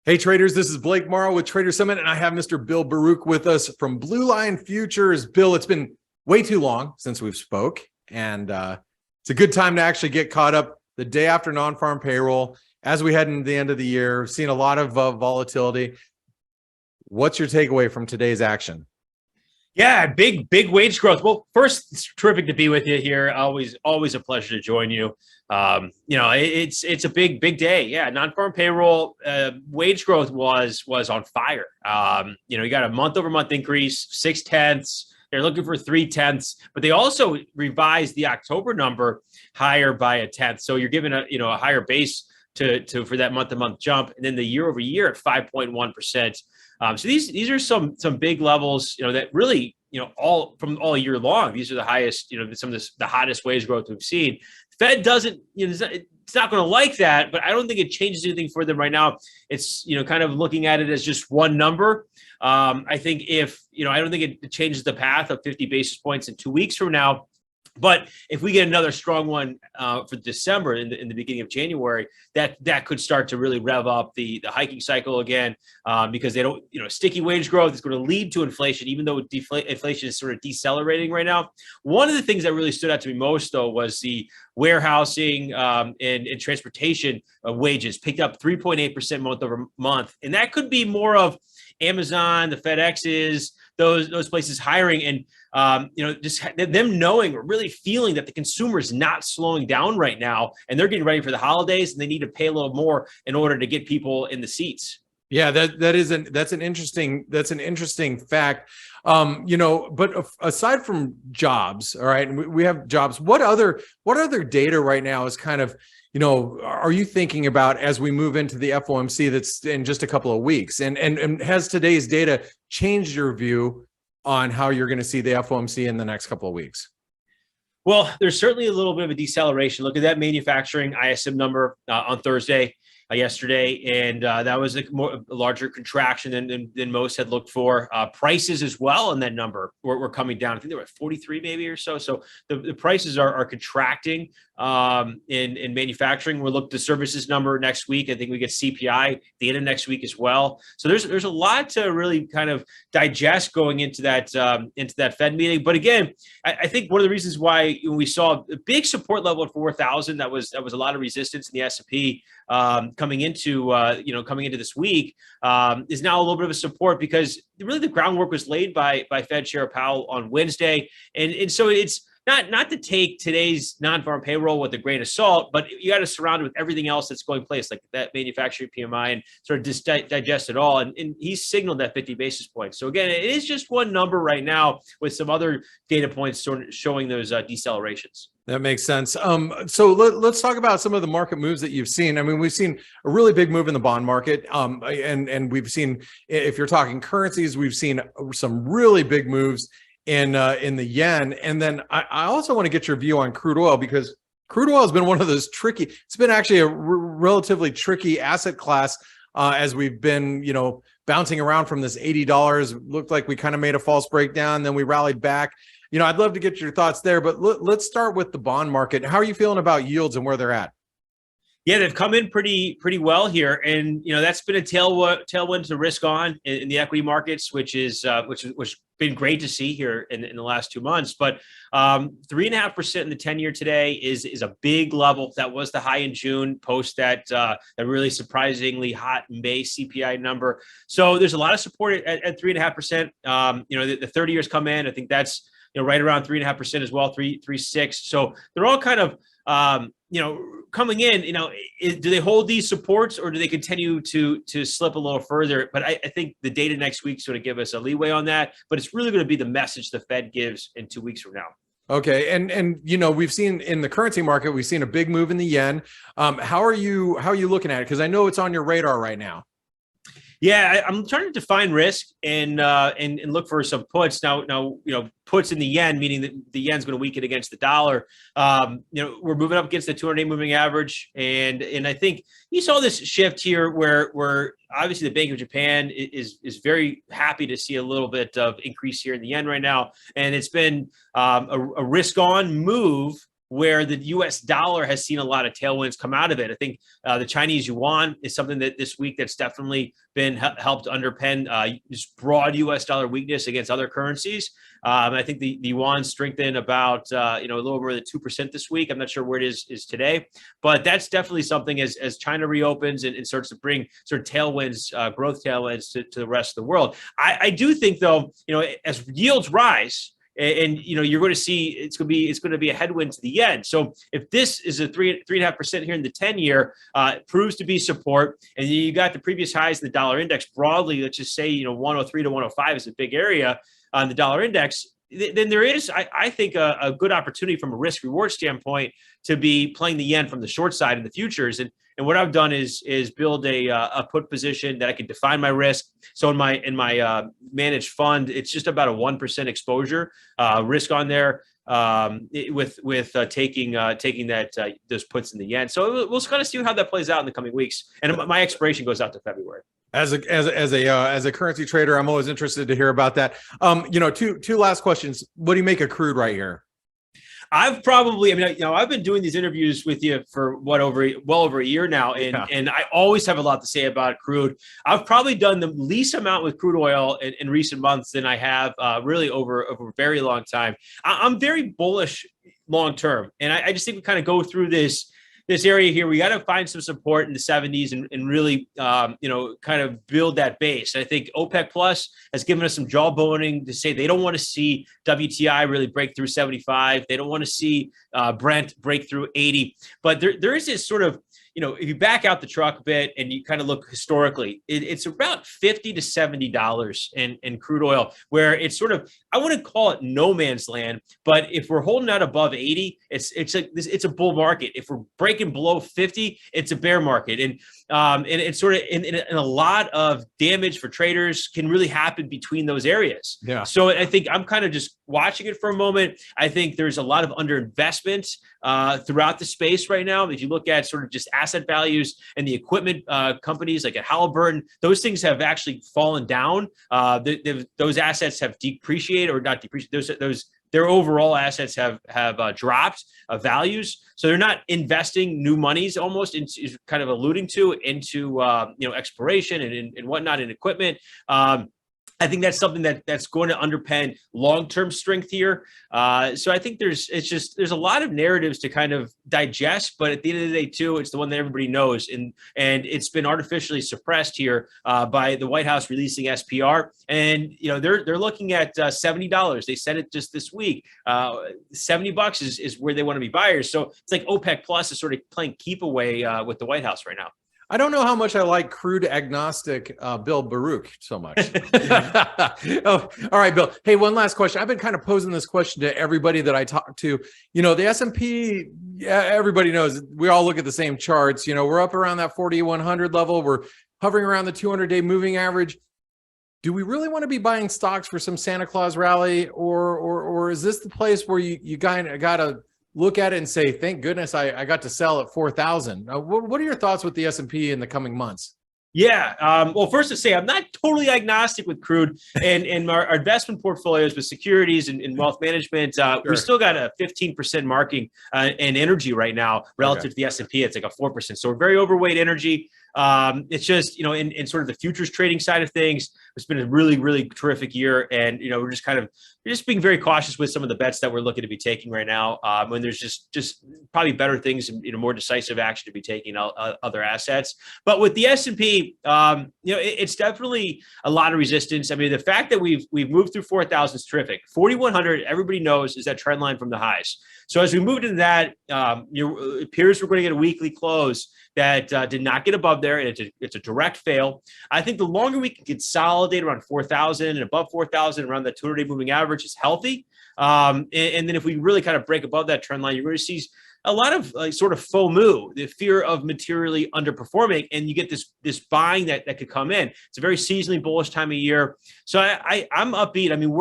Hey traders, this is Blake Morrow with Trader Summit, and I have Mr. Bill Baruch with us from Blue Line Futures. Bill, it's been way too long since we've spoke, and it's a good time to actually get caught up the day after non-farm payroll. As we head into the end of the year, seeing a lot of volatility. What's your takeaway from today's action? Yeah, big wage growth. Well, first, it's terrific to be with you here. Always a pleasure to join you. It's a big day. Yeah, non-farm payroll wage growth was on fire. You got a month-over-month increase, 0.6. They're looking for 0.3, but they also revised the October number higher by 0.1. So you're given a higher base to for that month-to-month jump, and then the year-over-year at 5.1%. So these are some big levels, that really, all year long. These are the highest, some of the hottest wage growth we've seen. Fed doesn't, it's not going to like that, but I don't think it changes anything for them right now. It's, kind of looking at it as just one number. I think I don't think it changes the path of 50 basis points in 2 weeks from now. But if we get another strong one for December in the beginning of January, that could start to really rev up the hiking cycle again, because they don't, sticky wage growth is going to lead to inflation, even though inflation is sort of decelerating right now. One of the things that really stood out to me most, though, was the warehousing and transportation wages picked up 3.8% month over month, and that could be more of Amazon, the FedExes, those places hiring, and just them knowing or really feeling that the consumer is not slowing down right now, and they're getting ready for the holidays, and they need to pay a little more in order to get people in the seats. Yeah, that's an interesting fact. But aside from jobs, all right, we have jobs. What other data right now is kind of, are you thinking about as we move into the FOMC that's in just a couple of weeks? And has today's data changed your view on how you're going to see the FOMC in the next couple of weeks? Well, there's certainly a little bit of a deceleration. Look at that manufacturing ISM number on Thursday, yesterday, and that was a larger contraction than most had looked for. Prices as well in that number were coming down. I think they were at 43 maybe or so. So the prices are contracting in manufacturing. We'll look at the services number next week. I think we get CPI data next week as well. So there's a lot to really kind of digest going into that Fed meeting. But again, I think one of the reasons why we saw a big support level at 4,000, that was a lot of resistance in the S&P coming into this week, is now a little bit of a support, because really the groundwork was laid by Fed Chair Powell on Wednesday, and so it's not to take today's non-farm payroll with a grain of salt, but you got to surround it with everything else that's going place, like that manufacturing PMI, and sort of just digest it all. And he signaled that 50 basis points. So again, it is just one number right now with some other data points sort of showing those decelerations. That makes sense. So let's talk about some of the market moves that you've seen. I mean, we've seen a really big move in the bond market, and we've seen, if you're talking currencies, we've seen some really big moves in the yen. And then I also want to get your view on crude oil, because crude oil has been one of those tricky. It's been actually a relatively tricky asset class as we've been, bouncing around from this $80. Looked like we kind of made a false breakdown, then we rallied back. I'd love to get your thoughts there, but let's start with the bond market. How are you feeling about yields and where they're at? Yeah, they've come in pretty well here, and that's been a tailwind to risk on in the equity markets, which been great to see here in the last 2 months. But 3.5% in the 10-year today is a big level. That was the high in June, post that really surprisingly hot May CPI number. So there's a lot of support at 3.5%. The 30 years come in. I think that's right around 3.5% as well, 3.6. So they're all kind of coming in. Do they hold these supports, or do they continue to slip a little further? But I think the data next week sort of give us a leeway on that. But it's really going to be the message the Fed gives in 2 weeks from now. Okay, and we've seen in the currency market, we've seen a big move in the yen. How are you looking at it? Because I know it's on your radar right now. Yeah, I'm trying to define risk and look for some puts. Now, puts in the yen, meaning that the yen's going to weaken against the dollar. We're moving up against the 200-day moving average, and I think you saw this shift here where obviously the Bank of Japan is very happy to see a little bit of increase here in the yen right now, and it's been a risk-on move where the U.S. dollar has seen a lot of tailwinds come out of it. I think the Chinese yuan is something that this week that's definitely been helped underpin just broad U.S. dollar weakness against other currencies. I think the yuan strengthened about a little over the 2% this week. I'm not sure where it is today, but that's definitely something as China reopens and starts to bring sort of tailwinds, growth tailwinds to the rest of the world. I do think though, as yields rise, and you're going to see it's going to be a headwind to the yen. So if this is a 3.5% here in the 10-year, proves to be support, and you got the previous highs in the dollar index broadly, let's just say 103 to 105 is a big area on the dollar index. Then there is, I think, a good opportunity from a risk reward standpoint to be playing the yen from the short side in the futures. And what I've done is build a put position that I can define my risk. So in my managed fund, it's just about a 1% exposure risk on there with taking that those puts in the yen. So we'll kind of see how that plays out in the coming weeks. And my expiration goes out to February. As a currency trader, I'm always interested to hear about that. Two last questions. What do you make of crude right here? I've been doing these interviews with you for well over a year now, and I always have a lot to say about crude. I've probably done the least amount with crude oil in recent months than I have really over a very long time. I'm very bullish long term, and I just think we kind of go through this area here. We got to find some support in the 70s and really, kind of build that base. I think OPEC Plus has given us some jawboning to say they don't want to see WTI really break through 75. They don't want to see Brent break through 80. But there is this sort of, if you back out the truck a bit and you kind of look historically, it's about $50 to $70 in crude oil, where it's sort of, I wouldn't call it no man's land, but if we're holding out above 80, it's a bull market. If we're breaking below 50, it's a bear market. And it's sort of in a lot of damage for traders can really happen between those areas. Yeah. So I think I'm kind of just watching it for a moment. I think there's a lot of underinvestment throughout the space right now. If you look at sort of just asset values and the equipment companies like at Halliburton, those things have actually fallen down. Those assets have depreciated or not depreciated. Their overall assets have dropped values, so they're not investing new monies. Almost is kind of alluding to into exploration and whatnot in equipment. I think that's something that's going to underpin long-term strength here. So I think there's a lot of narratives to kind of digest, but at the end of the day, too, it's the one that everybody knows, and it's been artificially suppressed here by the White House releasing SPR, and they're looking at $70. They said it just this week. $70 is where they want to be buyers. So it's like OPEC Plus is sort of playing keep away with the White House right now. I don't know how much I like crude agnostic Bill Baruch so much. Oh, all right, Bill. Hey, one last question. I've been kind of posing this question to everybody that I talk to. The S&P, everybody knows, we all look at the same charts. We're up around that 4,100 level. We're hovering around the 200-day moving average. Do we really want to be buying stocks for some Santa Claus rally, or is this the place where you kind of got to look at it and say, thank goodness I got to sell at 4,000. What are your thoughts with the S&P in the coming months? Yeah. Well, first to say, I'm not totally agnostic with crude and our investment portfolios with securities and wealth management. Sure. We still got a 15% marking in energy right now relative to the S&P. It's like a 4%. So we're very overweight energy. It's just, in sort of the futures trading side of things, it's been a really, really terrific year. And, we're just being very cautious with some of the bets that we're looking to be taking right now. When there's just probably better things and, more decisive action to be taking other assets. But with the S&P, it's definitely a lot of resistance. I mean, the fact that we've moved through 4,000 is terrific. 4,100, everybody knows, is that trend line from the highs. So as we moved into that, it appears we're going to get a weekly close that did not get above there, and it's a direct fail. I think the longer we can consolidate around 4,000 and above 4,000 around the 200-day moving average is healthy. And then if we really kind of break above that trend line, you're going to see a lot of sort of FOMC, the fear of materially underperforming, and you get this buying that could come in. It's a very seasonally bullish time of year. So I'm upbeat. I mean,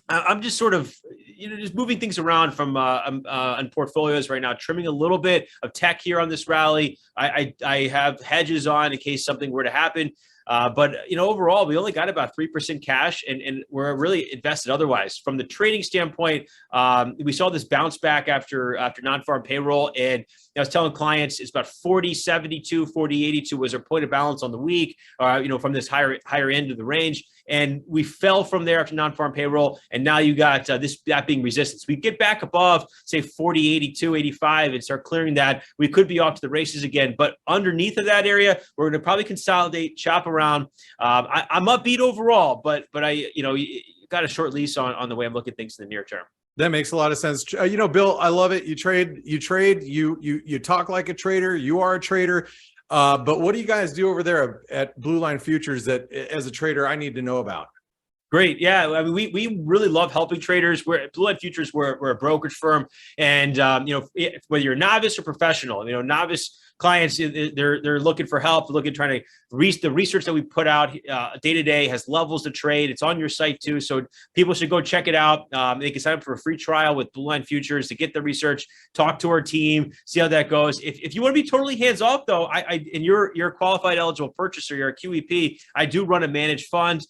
I'm just sort of, just moving things around from on portfolios right now, trimming a little bit of tech here on this rally. I have hedges on in case something were to happen. But overall, we only got about 3% cash, and we're really invested otherwise. From the trading standpoint, we saw this bounce back after non-farm payroll, and I was telling clients it's about 40.72, 40.82 was our point of balance on the week, from this higher end of the range. And we fell from there after non-farm payroll, and now you got that being resistance. We get back above, say 40.82, 85, and start clearing that, we could be off to the races again. But underneath of that area, we're going to probably consolidate, chop around. I'm upbeat overall, but you got a short lease on the way I'm looking at things in the near term. That makes a lot of sense. Bill, I love it. You trade, you talk like a trader. You are a trader. But what do you guys do over there at Blue Line Futures that, as a trader, I need to know about? Great. Yeah. I mean, we really love helping traders. We're at Blue Line Futures. We're a brokerage firm. And, whether you're a novice or professional, novice clients, they're looking for help, trying to reach the research that we put out day to day has levels to trade. It's on your site too. So people should go check it out. They can sign up for a free trial with Blue Line Futures to get the research, talk to our team, see how that goes. If you want to be totally hands off though, and you're a qualified eligible purchaser, you're a QEP, I do run a managed fund.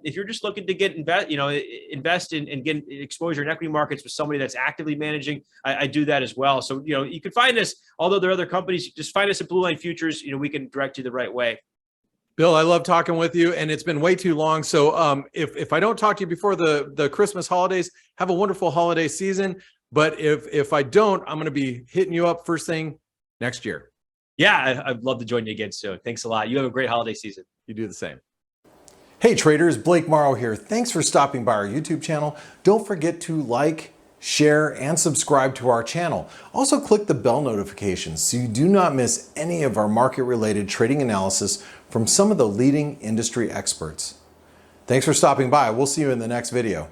If you're just looking to invest in get exposure in equity markets with somebody that's actively managing, I do that as well. So, you can find us, although there are other companies, just find us at Blue Line Futures. We can direct you the right way. Bill, I love talking with you, and it's been way too long. So if I don't talk to you before the Christmas holidays, have a wonderful holiday season. But if I don't, I'm going to be hitting you up first thing next year. Yeah, I'd love to join you again soon. Thanks a lot. You have a great holiday season. You do the same. Hey traders, Blake Morrow here. Thanks for stopping by our YouTube channel. Don't forget to like, share, and subscribe to our channel. Also click the bell notifications so you do not miss any of our market-related trading analysis from some of the leading industry experts. Thanks for stopping by. We'll see you in the next video.